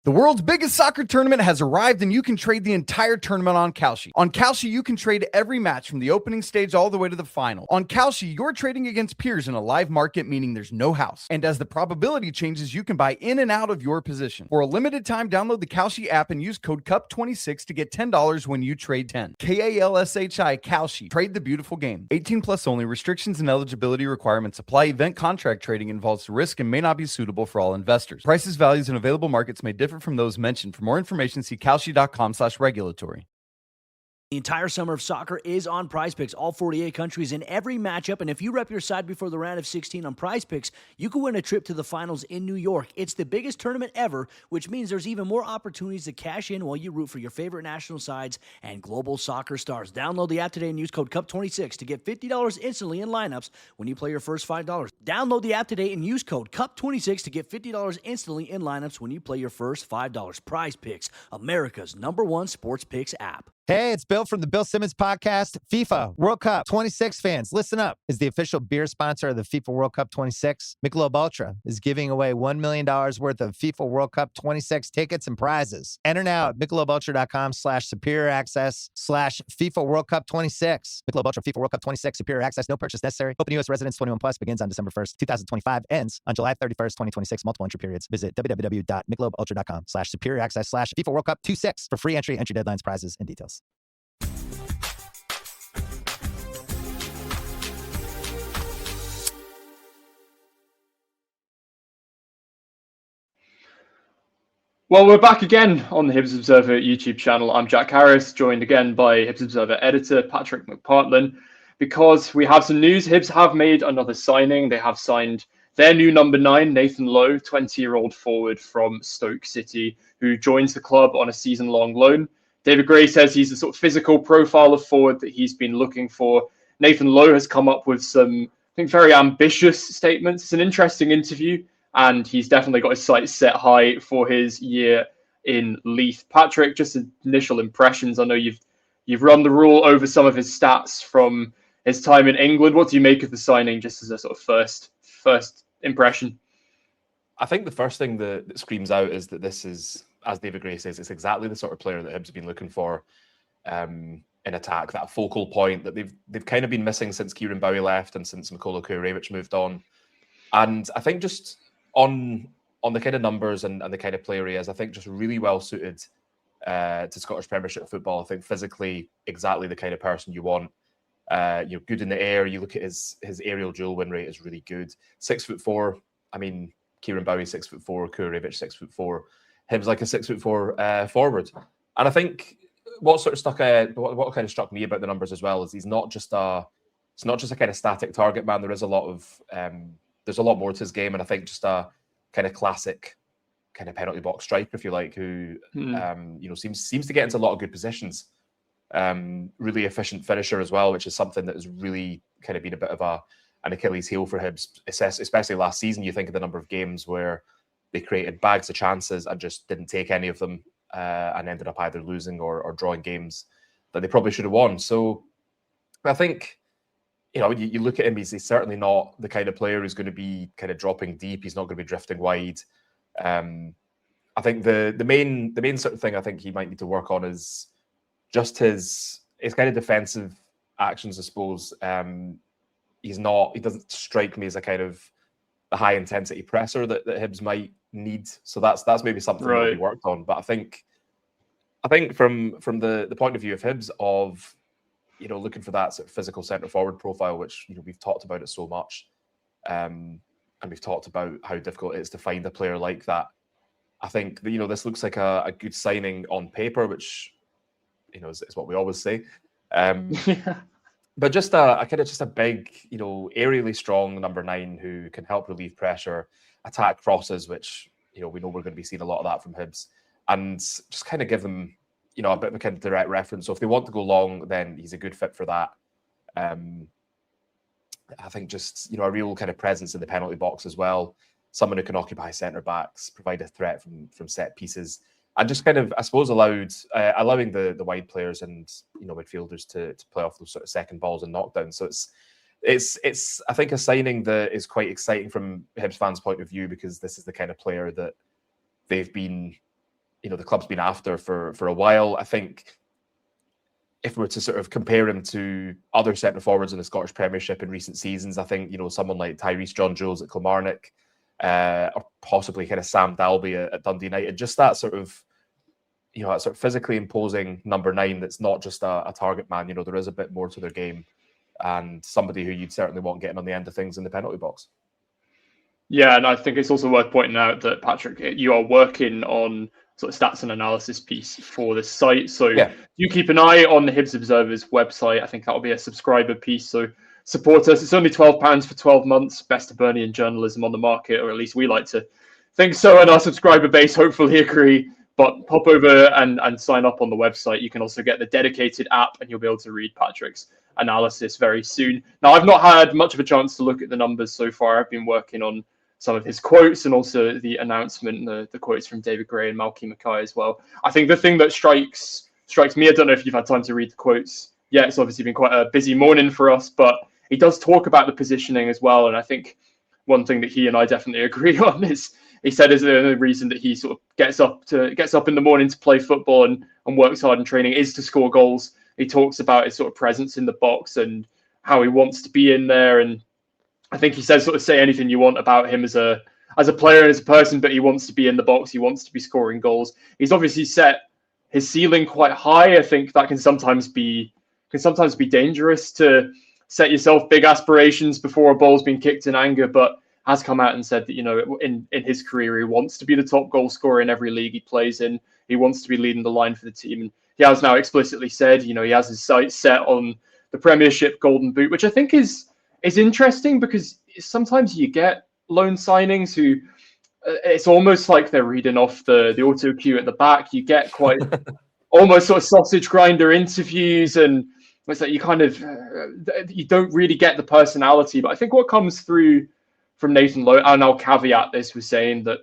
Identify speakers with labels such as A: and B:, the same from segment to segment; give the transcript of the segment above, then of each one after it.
A: The world's biggest soccer tournament has arrived, and you can trade the entire tournament on Kalshi. On Kalshi, you can trade every match from the opening stage all the way to the final. On Kalshi, you're trading against peers in a live market, meaning there's no house. And as the probability changes, you can buy in and out of your position. For a limited time, download the Kalshi app and use code CUP26 to get $10 when you trade 10. KALSHI Kalshi. Trade the beautiful game. 18 plus only. Restrictions and eligibility requirements apply. Event contract trading involves risk and may not be suitable for all investors. Prices, values, and available markets may differ from those mentioned. For more information, see kalshi.com/regulatory.
B: The entire summer of soccer is on PrizePicks, all 48 countries in every matchup, and if you rep your side before the round of 16 on PrizePicks, you can win a trip to the finals in New York. It's the biggest tournament ever, which means there's even more opportunities to cash in while you root for your favorite national sides and global soccer stars. Download the app today and use code CUP26 to get $50 instantly in lineups when you play your first $5. Download the app today and use code CUP26 to get $50 instantly in lineups when you play your first $5. PrizePicks, America's #1 sports picks app.
C: Hey, it's Bill from the Bill Simmons podcast. FIFA World Cup 26 fans, listen up. As the official beer sponsor of the FIFA World Cup 26, Michelob Ultra is giving away $1 million worth of FIFA World Cup 26 tickets and prizes. Enter now at MichelobUltra.com/superior access/FIFA World Cup 26. Michelob Ultra FIFA World Cup 26 superior access. No purchase necessary. Open U.S. residents 21 plus begins on December 1st, 2025. Ends on July 31st, 2026. Multiple entry periods. Visit www.MichelobUltra.com/superior access/FIFA World Cup 26 for free entry deadlines, prizes, and details.
D: Well, we're back again on the Hibs Observer YouTube channel. I'm Jack Harris, joined again by Hibs Observer editor Patrick McPartland, because we have some news. Hibs have made another signing. They have signed their new number 9, Nathan Lowe, 20-year-old forward from Stoke City, who joins the club on a season-long loan. David Gray says he's the sort of physical profile of forward that he's been looking for. Nathan Lowe has come up with some, I think, very ambitious statements. It's an interesting interview, and he's definitely got his sights set high for his year in Leith. Patrick, just initial impressions. I know you've run the rule over some of his stats from his time in England. What do you make of the signing, just as a sort of first impression?
E: I think the first thing that screams out is that this is, as David Gray says, it's exactly the sort of player that Hibs have been looking for in attack, that focal point that they've kind of been missing since Kieran Bowie left and since Mikola Kurevic moved on. And I think just on the kind of numbers and the kind of player he is, I think just really well suited to Scottish Premiership football. I think physically exactly the kind of person you want. You're good in the air. You look at his aerial duel win rate is really good. 6'4". I mean, Kieran Bowie 6'4", Kurevic 6'4". Hibs like a 6'4" forward. And I think what kind of struck me about the numbers as well is it's not just a kind of static target man. There is a lot of there's a lot more to his game, and I think just a kind of classic kind of penalty box striker, if you like, who seems to get into a lot of good positions. Really efficient finisher as well, which is something that has really kind of been a bit of an Achilles heel for Hibs, especially last season. You think of the number of games where they created bags of chances and just didn't take any of them and ended up either losing or drawing games that they probably should have won. So I think, you look at him, he's certainly not the kind of player who's going to be kind of dropping deep. He's not going to be drifting wide. I think the main sort of thing I think he might need to work on is just his kind of defensive actions, I suppose. He doesn't strike me as a kind of the high intensity presser that Hibs might need. So that's maybe something that will be worked on. But I think from the point of view of Hibs, of looking for that sort of physical centre forward profile, which we've talked about it so much, and we've talked about how difficult it is to find a player like that. I think that, this looks like a good signing on paper, which is what we always say. But just a big, aerially strong number 9 who can help relieve pressure, attack crosses, which we know we're going to be seeing a lot of that from Hibs, and just kind of give them a bit of a kind of direct reference. So if they want to go long, then he's a good fit for that. I think just a real kind of presence in the penalty box as well. Someone who can occupy centre backs, provide a threat from set pieces, and just kind of, I suppose, allowing the wide players and midfielders to play off those sort of second balls and knockdowns. So it's I think a signing that is quite exciting from Hibs fans' point of view, because this is the kind of player that they've been the club's been after for a while. I think if we were to sort of compare him to other centre forwards in the Scottish Premiership in recent seasons, I think someone like Tyrese John-Jules at Kilmarnock, or possibly kind of Sam Dalby at Dundee United, just that sort of that sort of physically imposing number 9 that's not just a target man. There is a bit more to their game, and somebody who you'd certainly want getting on the end of things in the penalty box.
D: Yeah, and I think it's also worth pointing out that, Patrick, you are working on sort of stats and analysis piece for the site. So you keep an eye on the Hibs Observer's website. I think that'll be a subscriber piece. So support us. It's only £12 for 12 months. Best Hibernian journalism on the market, or at least we like to think so, and our subscriber base hopefully agree. But pop over and sign up on the website. You can also get the dedicated app, and you'll be able to read Patrick's analysis very soon. Now, I've not had much of a chance to look at the numbers so far. I've been working on some of his quotes and also the announcement, the quotes from David Gray and Malky Mackay as well. I think the thing that strikes me, I don't know if you've had time to read the quotes yet. It's obviously been quite a busy morning for us, but he does talk about the positioning as well. And I think one thing that he and I definitely agree on is, he said, is the only reason that he sort of gets up in the morning to play football and works hard in training is to score goals. He talks about his sort of presence in the box and how he wants to be in there. And I think he says, sort of, say anything you want about him as a player and as a person, but he wants to be in the box. He wants to be scoring goals. He's obviously set his ceiling quite high. I think that can sometimes be dangerous to set yourself big aspirations before a ball's been kicked in anger, but has come out and said that, in his career, he wants to be the top goal scorer in every league he plays in. He wants to be leading the line for the team. And he has now explicitly said, he has his sights set on the Premiership Golden Boot, which I think is interesting, because sometimes you get loan signings who it's almost like they're reading off the auto cue at the back. You get quite almost sort of sausage grinder interviews, and it's like you kind of you don't really get the personality. But I think what comes through from Nathan Lowe, and I'll caveat this with saying that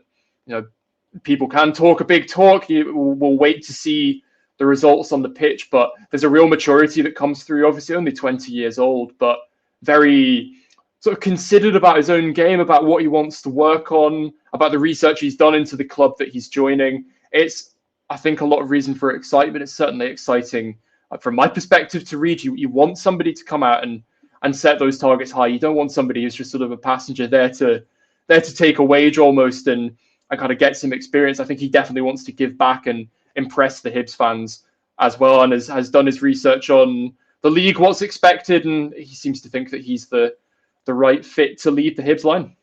D: people can talk a big talk. We'll wait to see the results on the pitch, but there's a real maturity that comes through. Obviously, only 20 years old, but very sort of considered about his own game, about what he wants to work on, about the research he's done into the club that he's joining. It's, I think, a lot of reason for excitement. It's certainly exciting from my perspective to read. You want somebody to come out and set those targets high. You don't want somebody who's just sort of a passenger there to take a wage almost and kind of get some experience. I think he definitely wants to give back and impress the Hibs fans as well, and has done his research on the league, what's expected, and he seems to think that he's the right fit to lead the Hibs line.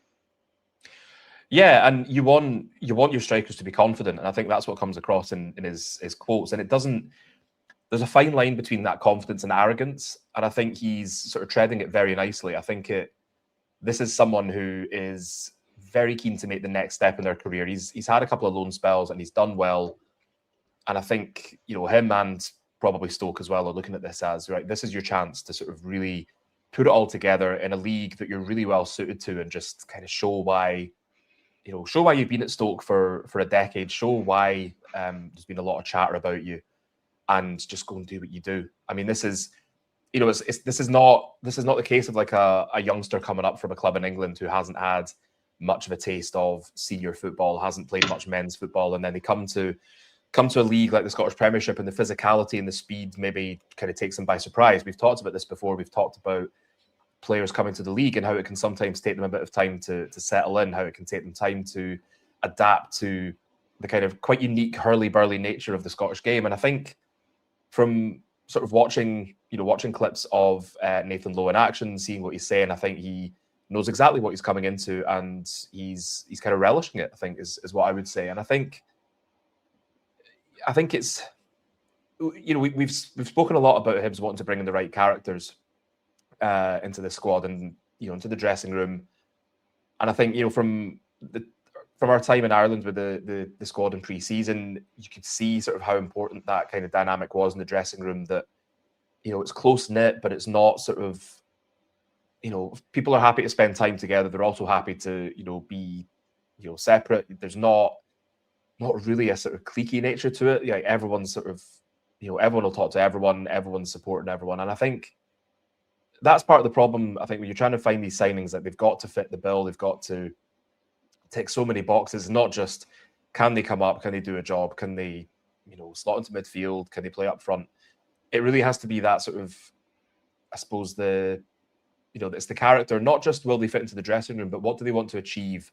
E: Yeah, and you want your strikers to be confident, and I think that's what comes across in his quotes. And it doesn't. There's a fine line between that confidence and arrogance, and I think he's sort of treading it very nicely. I think this is someone who is very keen to make the next step in their career. He's had a couple of loan spells and he's done well, and I think him and probably Stoke as well are looking at this as, right, this is your chance to sort of really put it all together in a league that you're really well suited to, and just kind of show why you've been at Stoke for a decade, show why there's been a lot of chatter about you, and just go and do what you do. I mean, this is this is not the case of like a youngster coming up from a club in England who hasn't had much of a taste of senior football, hasn't played much men's football, and then they come to a league like the Scottish Premiership, and the physicality and the speed maybe kind of takes them by surprise. We've talked about this before. We've talked about players coming to the league and how it can sometimes take them a bit of time to settle in, how it can take them time to adapt to the kind of quite unique hurly-burly nature of the Scottish game. And I think from sort of watching clips of Nathan Lowe in action, seeing what he's saying, I think he knows exactly what he's coming into, and he's kind of relishing it, I think is what I would say. And I think it's, we've spoken a lot about Hibs wanting to bring in the right characters into the squad and into the dressing room. And I think from our time in Ireland with the squad in pre-season, you could see sort of how important that kind of dynamic was in the dressing room. That it's close knit, but it's not sort of people are happy to spend time together. They're also happy to be separate. There's not really a sort of cliquey nature to it. Like everyone's sort of everyone will talk to everyone. Everyone's supporting everyone, and I think that's part of the problem. I think when you're trying to find these signings, that they've got to fit the bill, they've got to tick so many boxes, not just Can they come up? Can they do a job? Can they, slot into midfield? Can they play up front? It really has to be that sort of, I suppose, it's the character, not just will they fit into the dressing room, but what do they want to achieve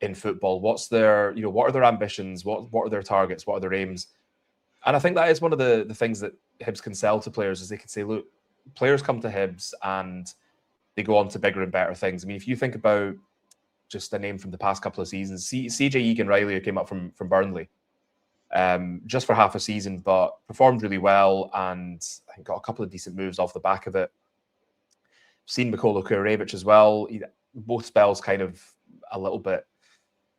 E: in football? What's their, what are their ambitions? What are their targets? What are their aims? And I think that is one of the things that Hibs can sell to players, is they can say, look, players come to Hibs and they go on to bigger and better things. I mean, if you think about just a name from the past couple of seasons, CJ Egan-Riley, who came up from Burnley, just for half a season, but performed really well and I think got a couple of decent moves off the back of it. Seen Mikola Kurevic as well. Both spells kind of a little bit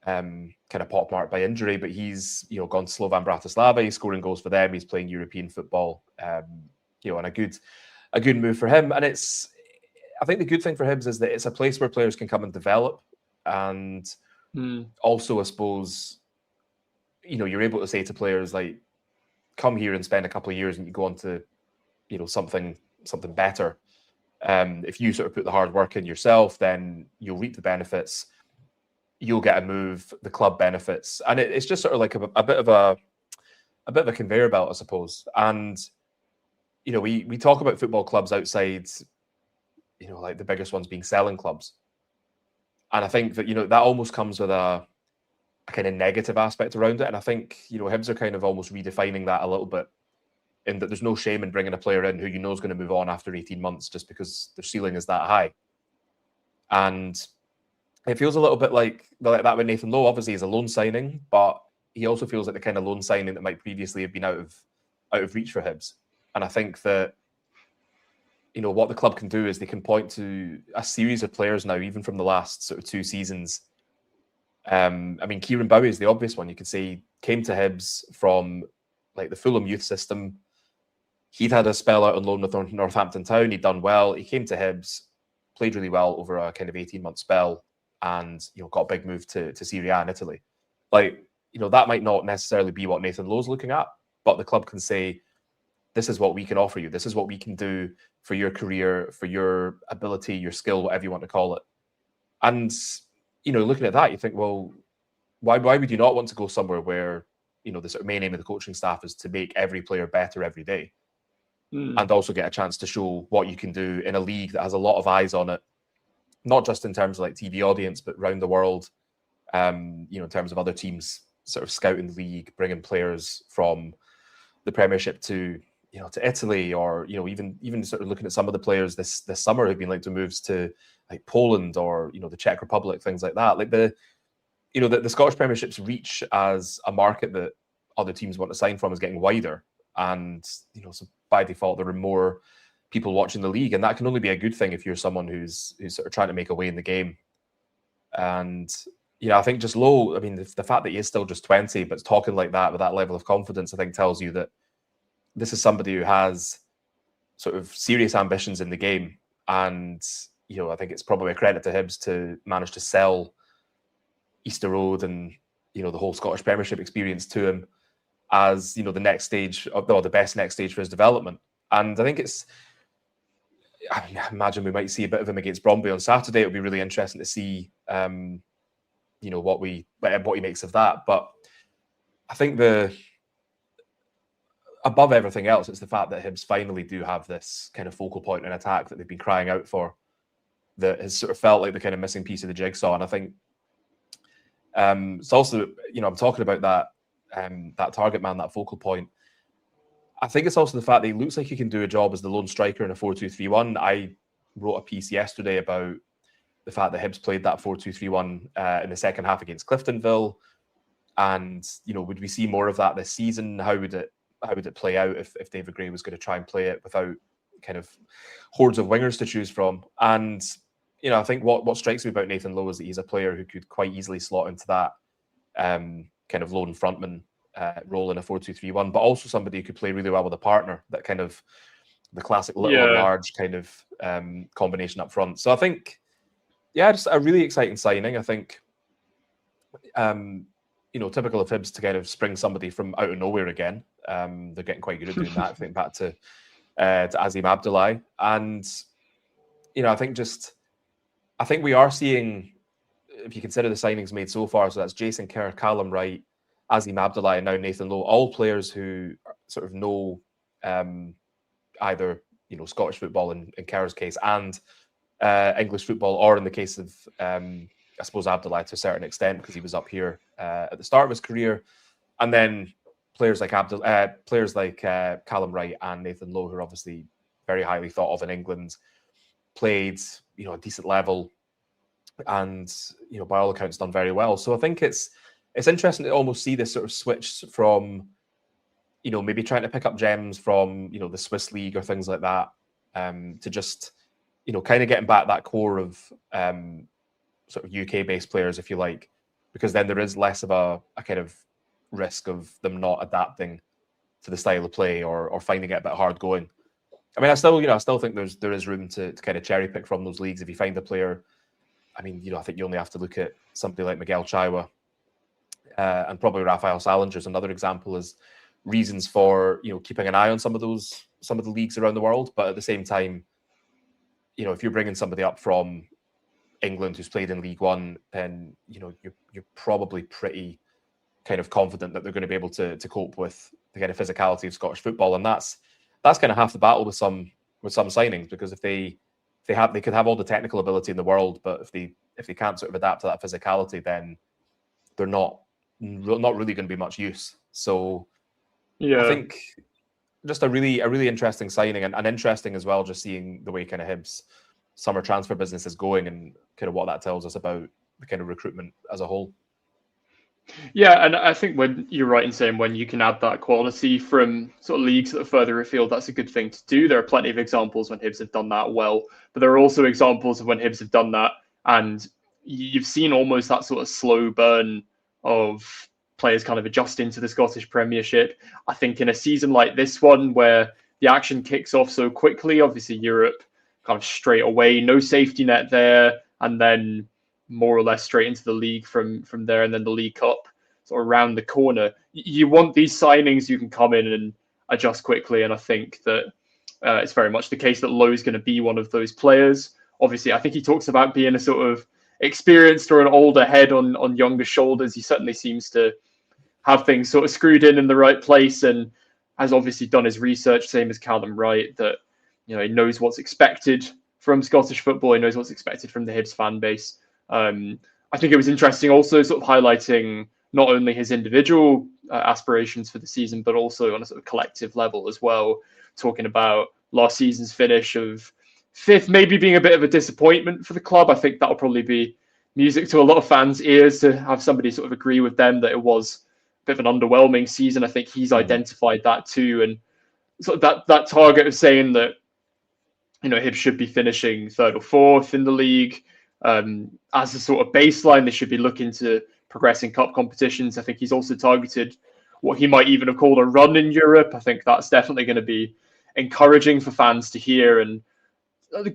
E: kind of pockmarked by injury, but he's gone to Slovan Bratislava. He's scoring goals for them. He's playing European football. And a good move for him. And I think the good thing for Hibs is that it's a place where players can come and develop, and also, I suppose, you're able to say to players like, come here and spend a couple of years and you go on to something better. If you sort of put the hard work in yourself, then you'll reap the benefits. You'll get a move. The club benefits, and it's just sort of like a bit of a conveyor belt, I suppose. And we talk about football clubs outside, like the biggest ones being selling clubs, and I think that that almost comes with a kind of negative aspect around it. And I think Hibs are kind of almost redefining that a little bit, in that there's no shame in bringing a player in who is going to move on after 18 months just because their ceiling is that high. And it feels a little bit like that with Nathan Lowe. Obviously, he's a loan signing, but he also feels like the kind of loan signing that might previously have been out of reach for Hibs. And I think that what the club can do is they can point to a series of players now, even from the last sort of 2 seasons. I mean, Kieran Bowie is the obvious one. You could say came to Hibs from like the Fulham youth system. He'd had a spell out on loan with Northampton Town. He'd done well. He came to Hibs, played really well over a kind of 18-month spell, and got a big move to Serie A in Italy. Like, that might not necessarily be what Nathan Lowe's looking at, but the club can say, this is what we can offer you. This is what we can do for your career, for your ability, your skill, whatever you want to call it. And looking at that, you think, well, why would you not want to go somewhere where the sort of main aim of the coaching staff is to make every player better every day, and also get a chance to show what you can do in a league that has a lot of eyes on it, not just in terms of like TV audience, but around the world. In terms of other teams sort of scouting the league, bringing players from the Premiership to Italy, or even sort of looking at some of the players this summer who've been linked to moves to like Poland or the Czech Republic, things like that. Like the Scottish Premiership's reach as a market that other teams want to sign from is getting wider, and so by default there are more people watching the league, and that can only be a good thing if you're someone who's sort of trying to make a way in the game. And I think just Lowe, I mean, the fact that he is still just 20 but talking like that with that level of confidence, I think tells you that this is somebody who has sort of serious ambitions in the game. And I think it's probably a credit to Hibs to manage to sell Easter Road and the whole Scottish Premiership experience to him as the next stage, or the best next stage for his development. And I think I imagine we might see a bit of him against Bromby on Saturday. It'll be really interesting to see what he makes of that. But I think above everything else, it's the fact that Hibs finally do have this kind of focal point in attack that they've been crying out for, that has sort of felt like the kind of missing piece of the jigsaw. And I think it's also, I'm talking about that target man, that focal point. I think it's also the fact that he looks like he can do a job as the lone striker in a 4-2-3-1. I wrote a piece yesterday about the fact that Hibs played that 4-2-3-1 in the second half against Cliftonville. And, would we see more of that this season? How would it play out if David Gray was going to try and play it without kind of hordes of wingers to choose from? And, I think what strikes me about Nathan Lowe is that he's a player who could quite easily slot into that kind of lone frontman role in a 4-2-3-1, but also somebody who could play really well with a partner, that kind of the classic little and large kind of combination up front. So I think, just a really exciting signing. I think, typical of Hibs to kind of spring somebody from out of nowhere again. They're getting quite good at doing that. I think back to Azim Abdullahi. And, I think we are seeing, if you consider the signings made so far, so that's Jason Kerr, Callum Wright, Azim Abdullah and now Nathan Lowe, all players who sort of know either Scottish football in Kerr's case and English football, or in the case of I suppose Abdullah to a certain extent because he was up here at the start of his career, and then players like Callum Wright and Nathan Lowe, who are obviously very highly thought of in England, played a decent level, and by all accounts done very well. So I think it's interesting to almost see this sort of switch from maybe trying to pick up gems from the Swiss league or things like that, to just kind of getting back that core of sort of UK based players, if you like, because then there is less of a kind of risk of them not adapting to the style of play or finding it a bit hard going. I mean, I still think there is room to kind of cherry pick from those leagues if you find a player. I mean, I think you only have to look at somebody like Miguel Chaiwa and probably Rafael Salinger is another example as reasons for keeping an eye on some of the leagues around the world. But at the same time, if you're bringing somebody up from England who's played in League One, then you're probably pretty kind of confident that they're going to be able to cope with the kind of physicality of Scottish football, and that's kind of half the battle with some signings, because if they could have all the technical ability in the world, but if they can't sort of adapt to that physicality, then they're not really going to be much use. So yeah, I think just a really interesting signing, and interesting as well, just seeing the way kind of Hibs summer transfer business is going and kind of what that tells us about the kind of recruitment as a whole.
D: Yeah, and I think when you're right in saying when you can add that quality from sort of leagues that are further afield, that's a good thing to do. There are plenty of examples when Hibs have done that well, but there are also examples of when Hibs have done that and you've seen almost that sort of slow burn of players kind of adjusting to the Scottish Premiership. I think in a season like this one, where the action kicks off so quickly, obviously Europe kind of straight away, no safety net there, and then more or less straight into the league from there, and then the League Cup sort of around the corner. You want these signings you can come in and adjust quickly, and I think that it's very much the case that Lowe is going to be one of those players. Obviously, I think he talks about being a sort of experienced or an older head on younger shoulders. He certainly seems to have things sort of screwed in the right place, and has obviously done his research, same as Callum Wright, that he knows what's expected from Scottish football. He knows what's expected from the Hibs fan base. I think it was interesting also sort of highlighting not only his individual aspirations for the season, but also on a sort of collective level as well, talking about last season's finish of 5th, maybe being a bit of a disappointment for the club. I think that'll probably be music to a lot of fans' ears to have somebody sort of agree with them that it was a bit of an underwhelming season. I think he's identified that too. And sort of that target of saying that, Hibs should be finishing 3rd or 4th in the league, as a sort of baseline, they should be looking to progress in cup competitions. I think he's also targeted what he might even have called a run in Europe. I think that's definitely going to be encouraging for fans to hear, and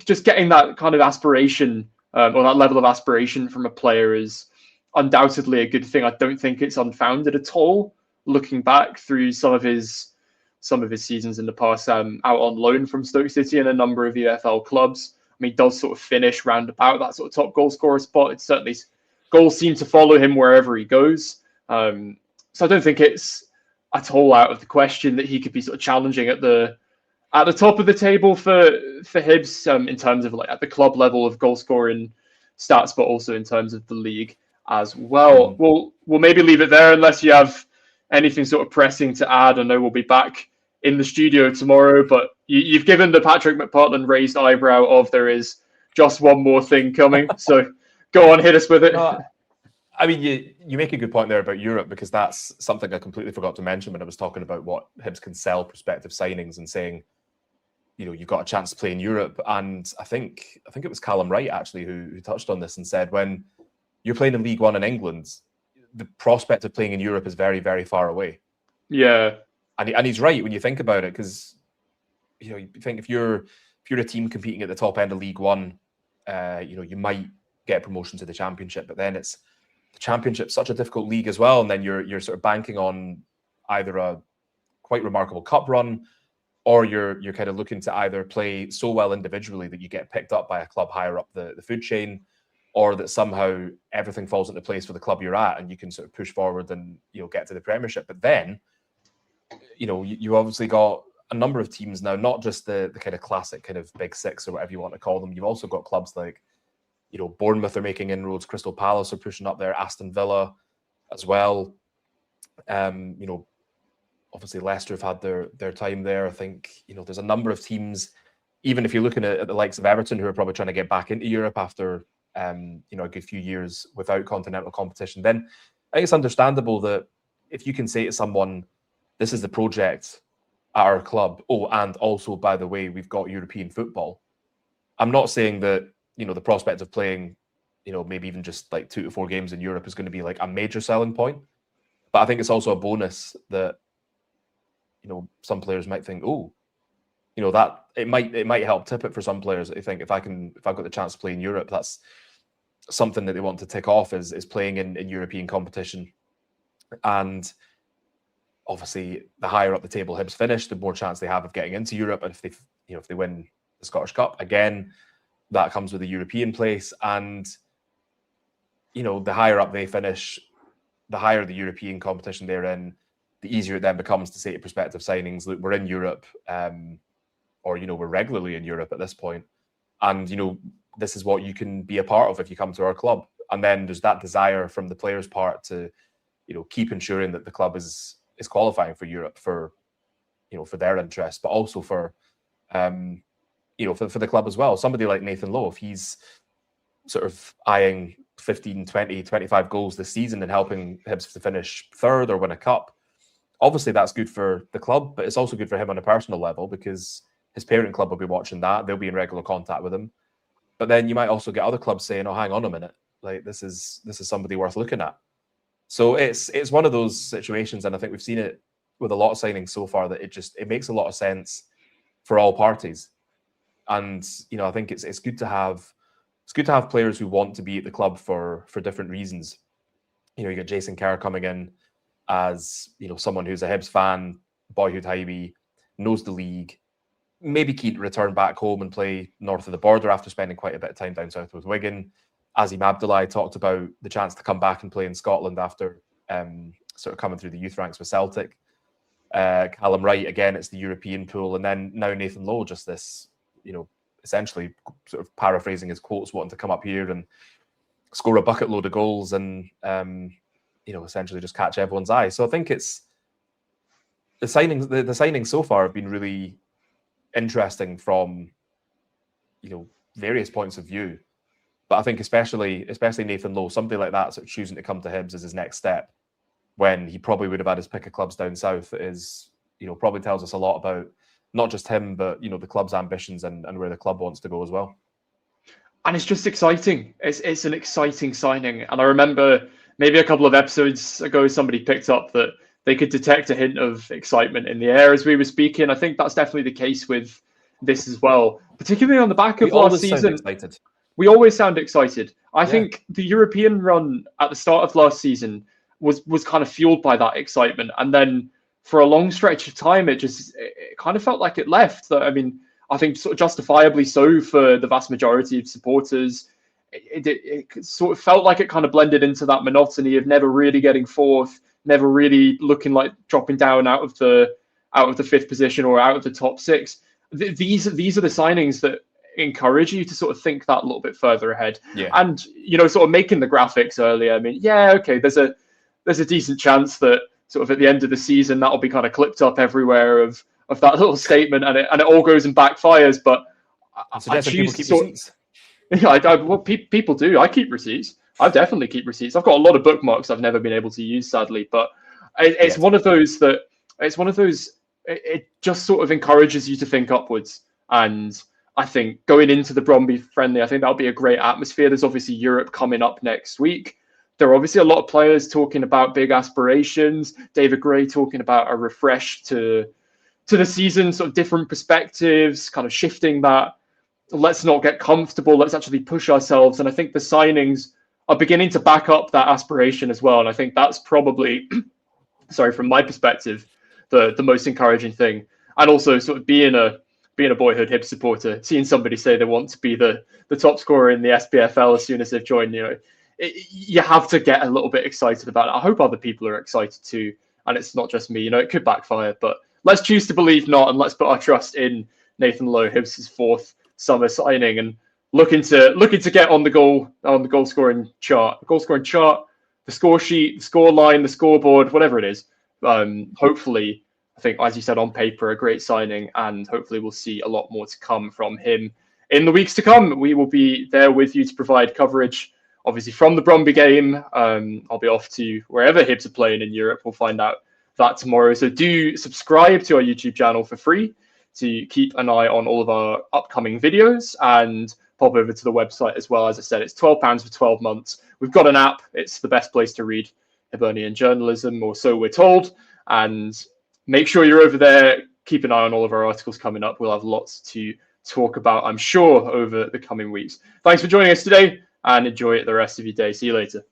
D: just getting that kind of aspiration or that level of aspiration from a player is undoubtedly a good thing. I don't think it's unfounded at all. Looking back through some of his seasons in the past, out on loan from Stoke City and a number of EFL clubs. I mean, he does sort of finish round about that sort of top goal scorer spot. It's certainly goals seem to follow him wherever he goes. So I don't think it's at all out of the question that he could be sort of challenging at the top of the table for Hibs, in terms of like at the club level of goal scoring stats, but also in terms of the league as well. We'll maybe leave it there unless you have anything sort of pressing to add. I know we'll be back in the studio tomorrow, but you've given the Patrick McPartland raised eyebrow of there is just one more thing coming. So go on, hit us with it.
E: I mean, you make a good point there about Europe, because that's something I completely forgot to mention when I was talking about what Hibs can sell prospective signings and saying, you've got a chance to play in Europe. And I think it was Callum Wright actually who touched on this and said, when you're playing in League One in England, the prospect of playing in Europe is very, very far away.
D: Yeah.
E: And he's right when you think about it, because you think if you're a team competing at the top end of League One, you might get promotion to the Championship, but then the Championship's such a difficult league as well, and then you're sort of banking on either a quite remarkable cup run, or you're kind of looking to either play so well individually that you get picked up by a club higher up the food chain, or that somehow everything falls into place for the club you're at and you can sort of push forward and, get to the Premiership. But then, you obviously got a number of teams now, not just the kind of classic kind of big six or whatever you want to call them. You've also got clubs like, Bournemouth are making inroads, Crystal Palace are pushing up there, Aston Villa as well. Obviously Leicester have had their time there. I think, there's a number of teams, even if you're looking at the likes of Everton, who are probably trying to get back into Europe after, a good few years without continental competition, then I think it's understandable that if you can say to someone, this is the project at our club. Oh, and also, by the way, we've got European football. I'm not saying that, the prospect of playing, maybe even just like 2 to 4 games in Europe is going to be like a major selling point. But I think it's also a bonus that, some players might think, that it might help tip it for some players. I think if I've got the chance to play in Europe, that's something that they want to tick off is playing in European competition. And obviously, the higher up the table Hibs finish, the more chance they have of getting into Europe. And if they win the Scottish Cup again, that comes with a European place. And the higher up they finish, the higher the European competition they're in, the easier it then becomes to say to prospective signings, look, we're in Europe, or we're regularly in Europe at this point, and this is what you can be a part of if you come to our club. And then there's that desire from the players' part to keep ensuring that the club is qualifying for Europe for their interest, but also for for the club as well. Somebody like Nathan Lowe, if he's sort of eyeing 15, 20, 25 goals this season and helping Hibs to finish third or win a cup, obviously that's good for the club, but it's also good for him on a personal level because his parent club will be watching that. They'll be in regular contact with him. But then you might also get other clubs saying, oh, hang on a minute, like this is somebody worth looking at. So it's one of those situations, and I think we've seen it with a lot of signings so far, that it makes a lot of sense for all parties. And I think it's good to have players who want to be at the club for different reasons. You got Jason Kerr coming in as someone who's a Hibs fan, boyhood Hibby, knows the league, maybe keen to return back home and play north of the border after spending quite a bit of time down south with Wigan. Azim Abdullahi talked about the chance to come back and play in Scotland after sort of coming through the youth ranks with Celtic. Callum Wright, again, it's the European pool. And then now Nathan Lowe, just this, essentially sort of paraphrasing his quotes, wanting to come up here and score a bucket load of goals and, essentially just catch everyone's eye. So I think it's the signings so far have been really interesting from, various points of view. But I think especially Nathan Lowe, somebody like that sort of choosing to come to Hibs as his next step, when he probably would have had his pick of clubs down south, is, probably tells us a lot about not just him, but, the club's ambitions and where the club wants to go as well.
D: And it's just exciting. It's an exciting signing. And I remember maybe a couple of episodes ago, somebody picked up that they could detect a hint of excitement in the air as we were speaking. I think that's definitely the case with this as well, particularly on the back of last season. We always sound excited. I think the European run at the start of last season was kind of fueled by that excitement. And then for a long stretch of time, it kind of felt like it left. I mean, I think sort of justifiably so for the vast majority of supporters. It sort of felt like it kind of blended into that monotony of never really getting fourth, never really looking like dropping down out of the fifth position or out of the top six. These are the signings that encourage you to sort of think that a little bit further ahead.
E: Yeah.
D: And sort of making the graphics earlier. I mean, okay, there's a decent chance that sort of at the end of the season that'll be kind of clipped up everywhere of that little statement, and it all goes and backfires. But I choose to sort of, well, people do. I keep receipts. I definitely keep receipts. I've got a lot of bookmarks I've never been able to use, sadly. But it's one of those that it just sort of encourages you to think upwards. And I think going into the Bromby friendly, I think that'll be a great atmosphere. There's obviously Europe coming up next week. There are obviously a lot of players talking about big aspirations. David Gray talking about a refresh to the season, sort of different perspectives, kind of shifting that. Let's not get comfortable. Let's actually push ourselves. And I think the signings are beginning to back up that aspiration as well. And I think that's probably, from my perspective, the most encouraging thing. And also sort of being being a boyhood Hibs supporter, seeing somebody say they want to be the top scorer in the SPFL as soon as they've joined, you have to get a little bit excited about it. I hope other people are excited too, and it's not just me. It could backfire, but let's choose to believe not, and let's put our trust in Nathan Lowe Hibs' fourth summer signing, and looking to get on the goal scoring chart, the score sheet, the score line, the scoreboard, whatever it is. Hopefully, I think, as you said, on paper, a great signing, and hopefully we'll see a lot more to come from him in the weeks to come. We will be there with you to provide coverage, obviously, from the Brøndby game. I'll be off to wherever Hibs are playing in Europe. We'll find out that tomorrow. So do subscribe to our YouTube channel for free to keep an eye on all of our upcoming videos, and pop over to the website as well. As I said, it's £12 for 12 months. We've got an app. It's the best place to read Hibernian journalism, or so we're told. And make sure you're over there. Keep an eye on all of our articles coming up. We'll have lots to talk about, I'm sure, over the coming weeks. Thanks for joining us today, and enjoy the rest of your day. See you later.